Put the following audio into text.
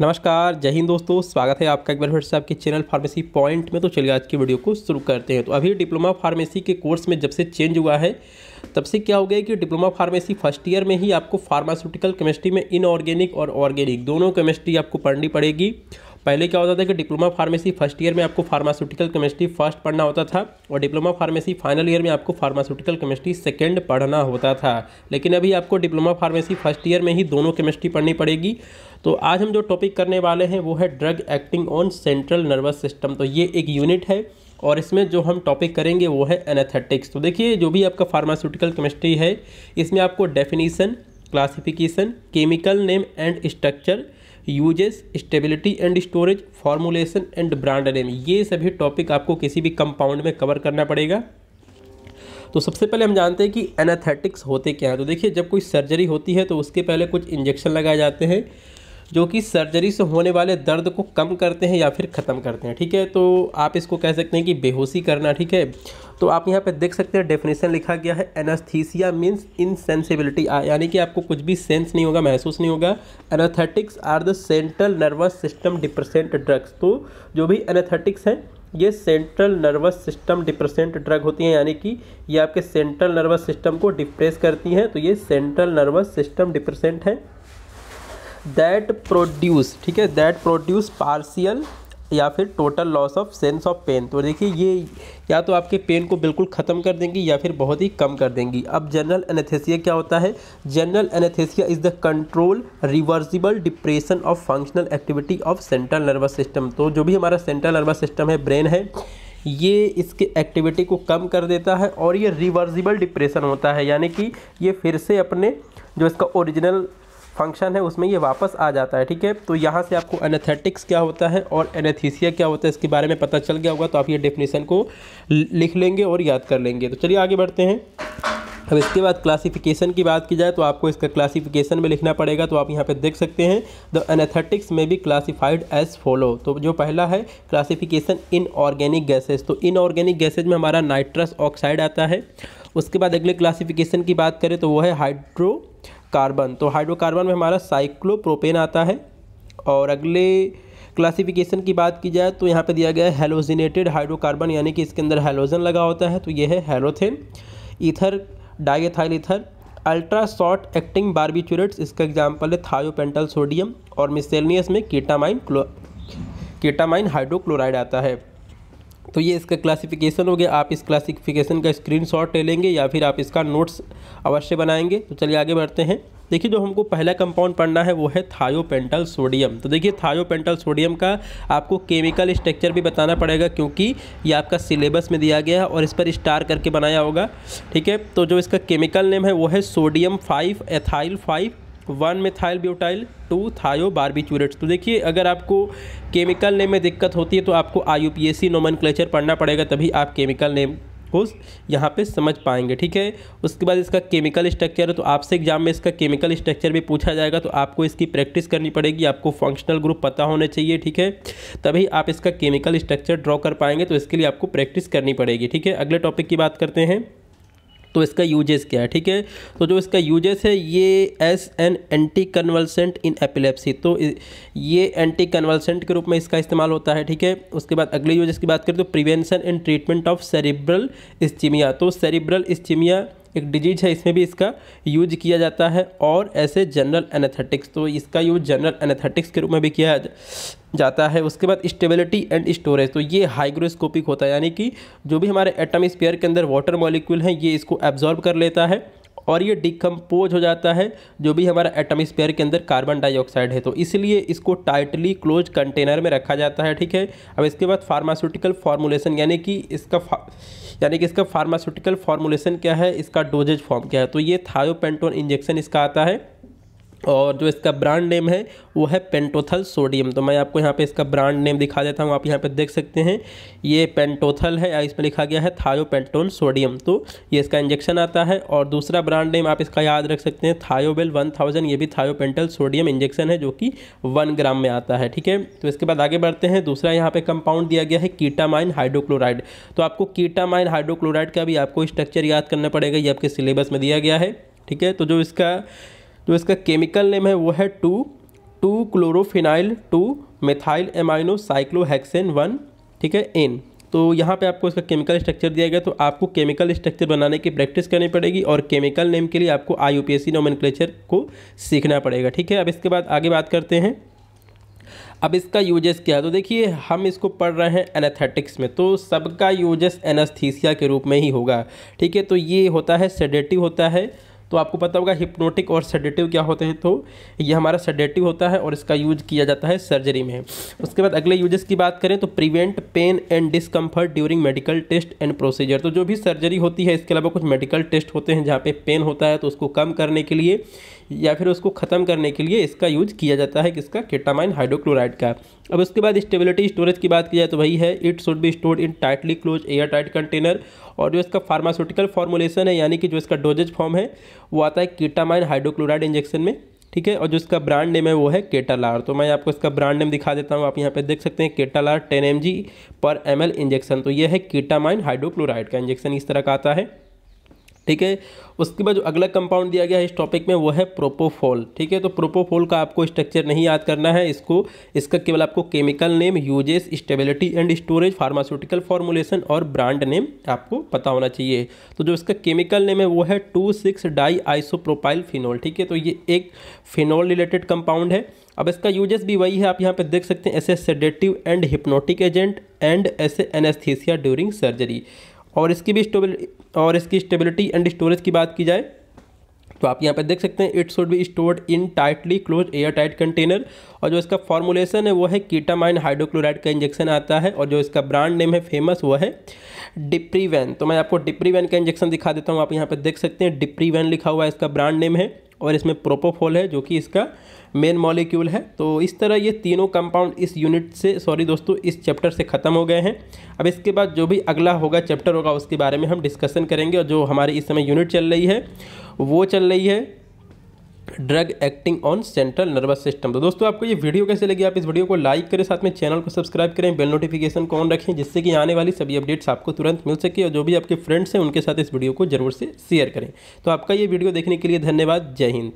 नमस्कार, जय हिंद दोस्तों। स्वागत है आपका एक बार फिर से आपके चैनल फार्मेसी पॉइंट में। तो चलिए आज की वीडियो को शुरू करते हैं। तो अभी डिप्लोमा फार्मेसी के कोर्स में जब से चेंज हुआ है तब से क्या हो गया कि डिप्लोमा फार्मेसी फर्स्ट ईयर में ही आपको फार्मास्यूटिकल केमिस्ट्री में इनऑर्गेनिक और ऑर्गेनिक दोनों केमिस्ट्री आपको पढ़नी पड़ेगी। पहले क्या होता था कि डिप्लोमा फार्मेसी फर्स्ट ईयर में आपको फार्मास्यूटिकल केमिस्ट्री फर्स्ट पढ़ना होता था और डिप्लोमा फार्मेसी फाइनल ईयर में आपको फार्मास्यूटिकल केमिस्ट्री सेकंड पढ़ना होता था। लेकिन अभी आपको डिप्लोमा फार्मेसी फर्स्ट ईयर में ही दोनों केमिस्ट्री पढ़नी पड़ेगी। तो आज हम जो टॉपिक करने वाले हैं वो है drug acting on central nervous system. तो ये एक यूनिट है और इसमें जो हम टॉपिक करेंगे वो है एनेस्थेटिक्स। तो देखिए, जो भी आपका फार्मास्यूटिकल केमिस्ट्री है इसमें आपको definition, classification, chemical name and structure, uses, stability and storage, formulation and brand name, ये सभी टॉपिक आपको किसी भी कंपाउंड में कवर करना पड़ेगा। तो सबसे पहले हम जानते हैं कि एनेस्थेटिक्स होते क्या हैं। तो देखिए, जब कोई सर्जरी होती है तो उसके पहले कुछ इंजेक्शन लगाए जाते हैं जो कि सर्जरी से होने वाले दर्द को कम करते हैं या फिर ख़त्म करते हैं। ठीक है, तो आप इसको कह सकते हैं कि बेहोशी करना। ठीक है, तो आप यहाँ पे देख सकते हैं डेफिनेशन लिखा गया है, एनेस्थीसिया मीन्स इनसेंसिबिलिटी, यानी कि आपको कुछ भी सेंस नहीं होगा, महसूस नहीं होगा। Anaesthetics are the central nervous system depressant drugs. तो जो भी एनेस्थेटिक्स हैं ये central nervous system depressant drug होती हैं, यानी कि ये आपके सेंट्रल नर्वस सिस्टम को डिप्रेस करती हैं। तो ये सेंट्रल नर्वस सिस्टम डिप्रेसेंट है। दैट प्रोड्यूस, ठीक है, दैट प्रोड्यूस पार्शियल या फिर total loss of sense of pain. तो देखिए, ये या तो आपके पेन को बिल्कुल ख़त्म कर देंगी या फिर बहुत ही कम कर देंगी। अब जनरल एनेस्थीसिया क्या होता है? General anaesthesia is the control reversible depression of functional activity of central nervous system. तो जो भी हमारा सेंट्रल नर्वस सिस्टम है, ब्रेन है, ये इसके एक्टिविटी को कम कर देता है और ये रिवर्सिबल डिप्रेशन होता है, यानी कि ये फिर से अपने जो इसका ओरिजिनल फंक्शन है उसमें ये वापस आ जाता है। ठीक है, तो यहाँ से आपको एनेस्थेटिक्स क्या होता है और एनेस्थीसिया क्या होता है इसके बारे में पता चल गया होगा। तो आप ये डेफिनेशन को लिख लेंगे और याद कर लेंगे। तो चलिए आगे बढ़ते हैं। अब इसके बाद क्लासिफिकेशन की बात की जाए तो आपको इसका क्लासिफिकेशन में लिखना पड़ेगा। तो आप यहाँ पे देख सकते हैं, द एनेस्थेटिक्स में बी क्लासिफाइड एज फॉलो। तो जो पहला है क्लासिफिकेशन इन ऑर्गेनिक गैसेज। तो इन ऑर्गेनिक गैसेज में हमारा नाइट्रस ऑक्साइड आता है। उसके बाद अगले क्लासिफिकेशन की बात करें तो वो है हाइड्रोकार्बन। तो हाइड्रोकार्बन में हमारा साइक्लोप्रोपेन आता है। और अगले क्लासिफिकेशन की बात की जाए तो यहाँ पे दिया गया है हेलोजिनेटेड हाइड्रोकार्बन, यानी कि इसके अंदर हेलोजन लगा होता है। तो ये है halothane, ether, diethyl ether, ultra short acting barbiturates, इसका एग्जाम्पल है थायोपेंटल सोडियम। और मिसलेनियस में केटामाइन हाइड्रोक्लोराइड आता है। तो ये इसका क्लासिफिकेशन हो गया। आप इस क्लासिफिकेशन का स्क्रीनशॉट ले लेंगे या फिर आप इसका नोट्स अवश्य बनाएंगे। तो चलिए आगे बढ़ते हैं। देखिए, जो हमको पहला कंपाउंड पढ़ना है वो है थायोपेंटल सोडियम। तो देखिए, थायोपेंटल सोडियम का आपको केमिकल स्ट्रक्चर भी बताना पड़ेगा क्योंकि ये आपका सिलेबस में दिया गया है और इस पर स्टार करके बनाया होगा। ठीक है, तो जो इसका केमिकल नेम है वो है सोडियम 5 एथाइल 5 1 मेथाइल ब्यूटाइल 2 थायो बार्बिचुरेट्स। तो देखिए, अगर आपको केमिकल नेम में दिक्कत होती है तो आपको IUPAC नोमेनक्लेचर पढ़ना पड़ेगा, तभी आप केमिकल नेम को यहाँ पे समझ पाएंगे। ठीक है, उसके बाद इसका केमिकल स्ट्रक्चर है, तो आपसे एग्जाम में इसका केमिकल स्ट्रक्चर भी पूछा जाएगा, तो आपको इसकी प्रैक्टिस करनी पड़ेगी। आपको फंक्शनल ग्रुप पता होने चाहिए। ठीक है, तभी आप इसका केमिकल स्ट्रक्चर ड्रॉ कर पाएंगे, तो इसके लिए आपको प्रैक्टिस करनी पड़ेगी। ठीक है, अगले टॉपिक की बात करते हैं। तो इसका यूजेस क्या है? ठीक है, तो जो इसका यूजेस है ये S an anti convulsant in epilepsy. तो ये एंटी कन्वल्सेंट के रूप में इसका इस्तेमाल होता है। ठीक है, उसके बाद अगले यूजेस की बात करें तो prevention and treatment of cerebral ischaemia. तो सेरिब्रल इस्चीमिया एक डिजीज है, इसमें भी इसका यूज किया जाता है। और ऐसे जनरल एनेस्थेटिक्स, तो इसका यूज जनरल एनेस्थेटिक्स के रूप में भी किया जाता है। उसके बाद स्टेबिलिटी एंड स्टोरेज, तो ये हाइग्रोस्कोपिक होता है, यानी कि जो भी हमारे एटम स्फीयर के अंदर वाटर मॉलिक्यूल हैं ये इसको एब्जॉर्ब कर लेता है और ये डिकम्पोज हो जाता है जो भी हमारा एटम स्फीयर के अंदर कार्बन डाइऑक्साइड है। तो इसलिए इसको टाइटली क्लोज कंटेनर में रखा जाता है। ठीक है, अब इसके बाद फार्मास्यूटिकल फॉर्मुलेशन, यानी कि इसका फार्मास्यूटिकल फॉर्मुलेशन क्या है, इसका डोजेज फॉर्म क्या है। तो ये थायोपेंटोन इंजेक्शन इसका आता है और जो इसका ब्रांड नेम है वो है पेंटोथल सोडियम। तो मैं आपको यहाँ पे इसका ब्रांड नेम दिखा देता हूँ। आप यहाँ पे देख सकते हैं ये पेंटोथल है या इसमें लिखा गया है थायोपेंटोन सोडियम। तो ये इसका इंजेक्शन आता है। और दूसरा ब्रांड नेम आप इसका याद रख सकते हैं थायोबेल 1000। ये भी थायोपेंटल सोडियम इंजेक्शन है जो कि 1 ग्राम में आता है। ठीक है, तो इसके बाद आगे बढ़ते हैं। दूसरा यहाँ पे कंपाउंड दिया गया है कीटामाइन हाइड्रोक्लोराइड। तो आपको कीटामाइन हाइड्रोक्लोराइड का भी आपको स्ट्रक्चर याद करना पड़ेगा, ये आपके सिलेबस में दिया गया है। ठीक है, तो जो इसका केमिकल नेम है वो है 2 क्लोरोफिनाइल 2 मेथाइल एमाइनो साइक्लोहेक्सेन 1, ठीक है, एन। तो यहाँ पे आपको इसका केमिकल स्ट्रक्चर दिया गया, तो आपको केमिकल स्ट्रक्चर बनाने की प्रैक्टिस करनी पड़ेगी और केमिकल नेम के लिए आपको IUPAC नोमेनक्लेचर को सीखना पड़ेगा, ठीक है। अब इसके बाद आगे बात करते हैं, अब इसका यूजेस क्या है। तो देखिए हम इसको पढ़ रहे हैं एनेस्थेटिक्स में, तो सबका यूजेस एनेस्थीसिया के रूप में ही होगा, ठीक है। तो ये होता है सेडेटिव होता है, तो आपको पता होगा हिप्नोटिक और सेडेटिव क्या होते हैं। तो ये हमारा सेडेटिव होता है और इसका यूज किया जाता है सर्जरी में। उसके बाद अगले यूजेस की बात करें तो prevent pain and discomfort during medical test and procedure. तो जो भी सर्जरी होती है, इसके अलावा कुछ मेडिकल टेस्ट होते हैं जहाँ पे पेन होता है, तो उसको कम करने के लिए या फिर उसको ख़त्म करने के लिए इसका यूज किया जाता है, किसका, केटामाइन हाइड्रोक्लोराइड का। अब उसके बाद स्टेबिलिटी स्टोरेज की बात की जाए तो वही है, it should be stored in tightly close air tight container. और जो इसका फार्मास्यूटिकल फॉर्मुलेशन है, यानी कि जो इसका डोजेज फॉर्म है वो आता है केटामाइन हाइड्रोक्लोराइड इंजेक्शन में, ठीक है। और जो इसका ब्रांड नेम है वो है केटालार। तो मैं आपको इसका ब्रांड नेम दिखा देता हूँ, आप यहाँ पे देख सकते हैं, केटालार 10 mg/ml इंजेक्शन। तो ये है केटामाइन हाइड्रोक्लोराइड का इंजेक्शन, इस तरह का आता है, ठीक है। उसके बाद जो अगला कंपाउंड दिया गया है इस टॉपिक में वो है प्रोपोफॉल, ठीक है। तो प्रोपोफॉल का आपको स्ट्रक्चर नहीं याद करना है, इसका केवल आपको chemical name, uses, stability and storage, pharmaceutical formulation और ब्रांड नेम आपको पता होना चाहिए। तो जो इसका केमिकल नेम है वो है 2,6-डाई आइसोप्रोपाइल फिनोल, ठीक है। तो ये एक फिनोल रिलेटेड कंपाउंड है। अब इसका यूजेस भी वही है, आप यहाँ पे देख सकते हैं, as a sedative and hypnotic agent and as a anaesthesia during surgery. और इसकी स्टेबिलिटी एंड स्टोरेज की बात की जाए तो आप यहाँ पर देख सकते हैं, it should be stored in tightly close air tight container. और जो इसका फॉर्मुलेशन है वो है केटामाइन हाइड्रोक्लोराइड का इंजेक्शन आता है। और जो इसका ब्रांड नेम है फेमस वो है डिप्रीवैन। तो मैं आपको डिप्रीवैन का इंजेक्शन दिखा देता हूँ, आप यहाँ पर देख सकते हैं, डिप्रीवैन लिखा हुआ है, इसका ब्रांड नेम है। और इसमें प्रोपोफॉल है जो कि इसका मेन मॉलिक्यूल है। तो इस तरह ये तीनों कंपाउंड इस यूनिट से, सॉरी दोस्तों, इस चैप्टर से ख़त्म हो गए हैं। अब इसके बाद जो भी अगला होगा चैप्टर होगा उसके बारे में हम डिस्कशन करेंगे। और जो हमारी इस समय यूनिट चल रही है वो चल रही है drug acting on central nervous system. तो दोस्तों आपको ये वीडियो कैसे लगी, आप इस वीडियो को लाइक करें, साथ में चैनल को सब्सक्राइब करें, बेल नोटिफिकेशन को ऑन रखें, जिससे कि आने वाली सभी अपडेट्स आपको तुरंत मिल सके। और जो भी आपके फ्रेंड्स हैं उनके साथ इस वीडियो को जरूर से शेयर करें। तो आपका ये वीडियो देखने के लिए धन्यवाद। जय हिंद।